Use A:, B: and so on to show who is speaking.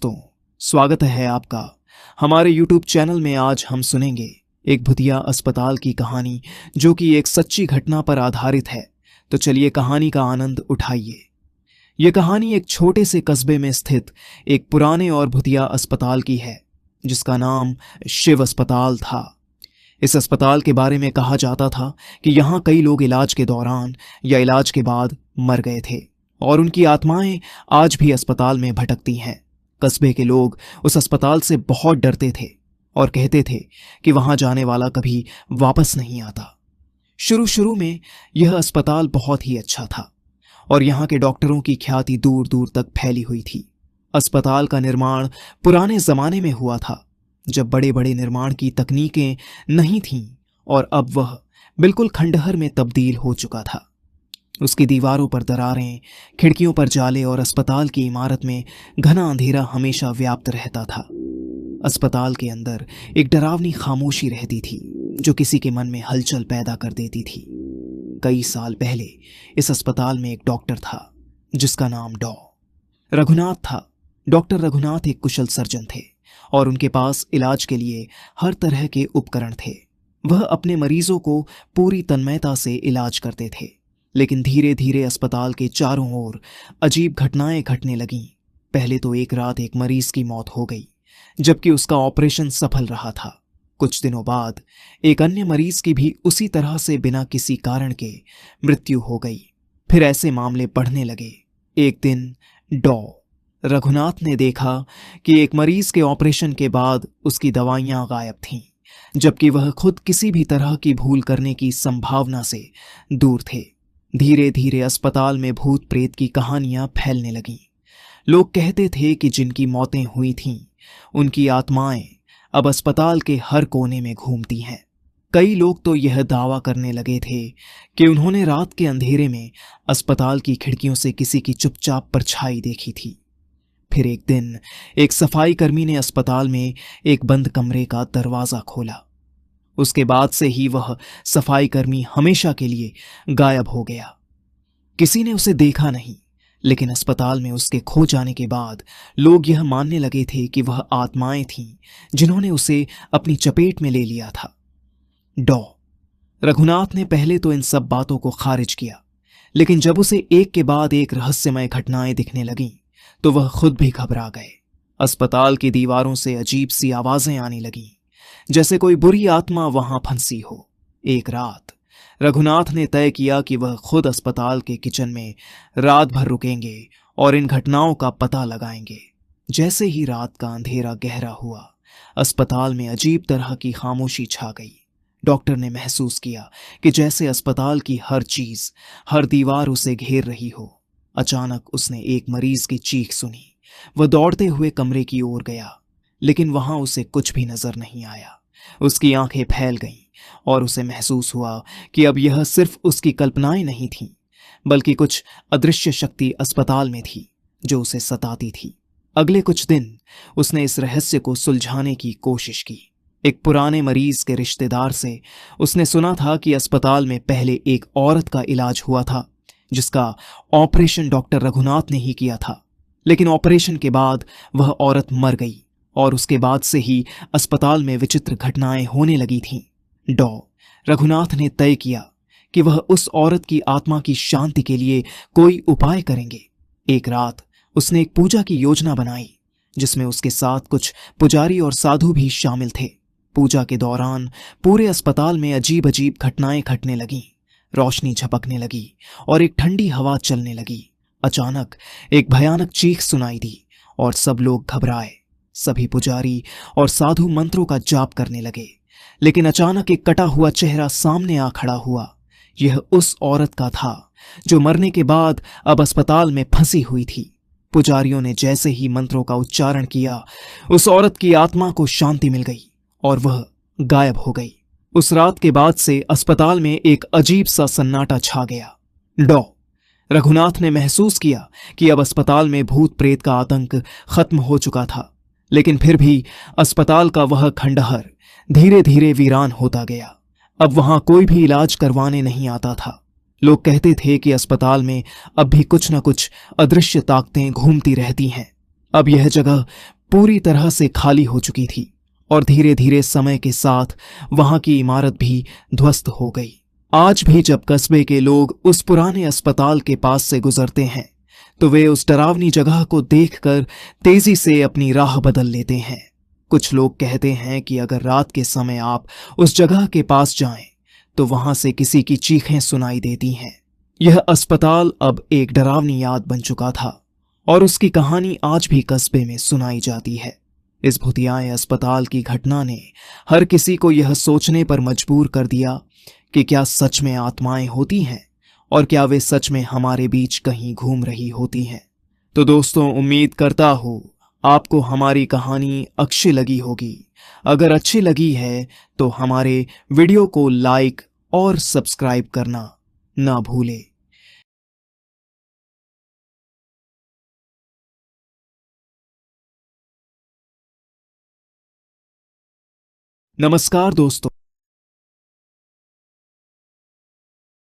A: दोस्तों, स्वागत है आपका हमारे YouTube चैनल में। आज हम सुनेंगे एक भूतिया अस्पताल की कहानी जो कि एक सच्ची घटना पर आधारित है। तो चलिए कहानी का आनंद उठाइए। ये कहानी एक छोटे से कस्बे में स्थित एक पुराने और भूतिया अस्पताल की है जिसका नाम शिव अस्पताल था। इस अस्पताल के बारे में कहा जाता था कि यहाँ कई लोग इलाज के दौरान या इलाज के बाद मर गए थे और उनकी आत्माएं आज भी अस्पताल में भटकती हैं। कस्बे के लोग उस अस्पताल से बहुत डरते थे और कहते थे कि वहां जाने वाला कभी वापस नहीं आता। शुरू में यह अस्पताल बहुत ही अच्छा था और यहाँ के डॉक्टरों की ख्याति दूर दूर तक फैली हुई थी। अस्पताल का निर्माण पुराने जमाने में हुआ था जब बड़े बड़े निर्माण की तकनीकें नहीं थीं और अब वह बिल्कुल खंडहर में तब्दील हो चुका था। उसकी दीवारों पर दरारें, खिड़कियों पर जाले और अस्पताल की इमारत में घना अंधेरा हमेशा व्याप्त रहता था। अस्पताल के अंदर एक डरावनी खामोशी रहती थी जो किसी के मन में हलचल पैदा कर देती थी। कई साल पहले इस अस्पताल में एक डॉक्टर था जिसका नाम रघुनाथ था। डॉक्टर रघुनाथ एक कुशल सर्जन थे और उनके पास इलाज के लिए हर तरह के उपकरण थे। वह अपने मरीजों को पूरी तन्मयता से इलाज करते थे। लेकिन धीरे धीरे अस्पताल के चारों ओर अजीब घटनाएं घटने लगीं। पहले तो एक रात एक मरीज की मौत हो गई जबकि उसका ऑपरेशन सफल रहा था। कुछ दिनों बाद एक अन्य मरीज की भी उसी तरह से बिना किसी कारण के मृत्यु हो गई। फिर ऐसे मामले बढ़ने लगे। एक दिन रघुनाथ ने देखा कि एक मरीज के ऑपरेशन के बाद उसकी दवाइयां गायब थीं, जबकि वह खुद किसी भी तरह की भूल करने की संभावना से दूर थे। धीरे धीरे अस्पताल में भूत प्रेत की कहानियां फैलने लगीं। लोग कहते थे कि जिनकी मौतें हुई थीं उनकी आत्माएं अब अस्पताल के हर कोने में घूमती हैं। कई लोग तो यह दावा करने लगे थे कि उन्होंने रात के अंधेरे में अस्पताल की खिड़कियों से किसी की चुपचाप परछाई देखी थी। फिर एक दिन एक सफाई कर्मी ने अस्पताल में एक बंद कमरे का दरवाजा खोला। उसके बाद से ही वह सफाई कर्मी हमेशा के लिए गायब हो गया। किसी ने उसे देखा नहीं, लेकिन अस्पताल में उसके खो जाने के बाद लोग यह मानने लगे थे कि वह आत्माएं थीं जिन्होंने उसे अपनी चपेट में ले लिया था। रघुनाथ ने पहले तो इन सब बातों को खारिज किया, लेकिन जब उसे एक के बाद एक रहस्यमय घटनाएं दिखने लगीं तो वह खुद भी घबरा गए। अस्पताल की दीवारों से अजीब सी आवाजें आने लगीं जैसे कोई बुरी आत्मा वहां फंसी हो। एक रात रघुनाथ ने तय किया कि वह खुद अस्पताल के किचन में रात भर रुकेंगे और इन घटनाओं का पता लगाएंगे। जैसे ही रात का अंधेरा गहरा हुआ, अस्पताल में अजीब तरह की खामोशी छा गई। डॉक्टर ने महसूस किया कि जैसे अस्पताल की हर चीज, हर दीवार उसे घेर रही हो। अचानक उसने एक मरीज की चीख सुनी। वह दौड़ते हुए कमरे की ओर गया, लेकिन वहां उसे कुछ भी नजर नहीं आया। उसकी आंखें फैल गईं और उसे महसूस हुआ कि अब यह सिर्फ उसकी कल्पनाएं नहीं थीं, बल्कि कुछ अदृश्य शक्ति अस्पताल में थी जो उसे सताती थी। अगले कुछ दिन उसने इस रहस्य को सुलझाने की कोशिश की। एक पुराने मरीज के रिश्तेदार से उसने सुना था कि अस्पताल में पहले एक औरत का इलाज हुआ था जिसका ऑपरेशन डॉक्टर रघुनाथ ने ही किया था, लेकिन ऑपरेशन के बाद वह औरत मर गई और उसके बाद से ही अस्पताल में विचित्र घटनाएं होने लगी थीं। रघुनाथ ने तय किया कि वह उस औरत की आत्मा की शांति के लिए कोई उपाय करेंगे। एक रात उसने एक पूजा की योजना बनाई जिसमें उसके साथ कुछ पुजारी और साधु भी शामिल थे। पूजा के दौरान पूरे अस्पताल में अजीब अजीब घटनाएं घटने लगीं। रोशनी झपकने लगी और एक ठंडी हवा चलने लगी। अचानक एक भयानक चीख सुनाई दी और सब लोग घबराए। सभी पुजारी और साधु मंत्रों का जाप करने लगे, लेकिन अचानक एक कटा हुआ चेहरा सामने आ खड़ा हुआ। यह उस औरत का था जो मरने के बाद अब अस्पताल में फंसी हुई थी। पुजारियों ने जैसे ही मंत्रों का उच्चारण किया, उस औरत की आत्मा को शांति मिल गई और वह गायब हो गई। उस रात के बाद से अस्पताल में एक अजीब सा सन्नाटा छा गया। रघुनाथ ने महसूस किया कि अब अस्पताल में भूत प्रेत का आतंक खत्म हो चुका था, लेकिन फिर भी अस्पताल का वह खंडहर धीरे धीरे वीरान होता गया। अब वहां कोई भी इलाज करवाने नहीं आता था। लोग कहते थे कि अस्पताल में अब भी कुछ न कुछ अदृश्य ताकतें घूमती रहती हैं। अब यह जगह पूरी तरह से खाली हो चुकी थी और धीरे धीरे समय के साथ वहां की इमारत भी ध्वस्त हो गई। आज भी जब कस्बे के लोग उस पुराने अस्पताल के पास से गुजरते हैं तो वे उस डरावनी जगह को देखकर तेजी से अपनी राह बदल लेते हैं। कुछ लोग कहते हैं कि अगर रात के समय आप उस जगह के पास जाएं तो वहां से किसी की चीखें सुनाई देती हैं। यह अस्पताल अब एक डरावनी याद बन चुका था और उसकी कहानी आज भी कस्बे में सुनाई जाती है। इस भूतियाए अस्पताल की घटना ने हर किसी को यह सोचने पर मजबूर कर दिया कि क्या सच में आत्माएं होती हैं और क्या वे सच में हमारे बीच कहीं घूम रही होती हैं। तो दोस्तों, उम्मीद करता हूं आपको हमारी कहानी अच्छी लगी होगी। अगर अच्छी लगी है तो हमारे वीडियो को लाइक और सब्सक्राइब करना ना भूलें। नमस्कार दोस्तों।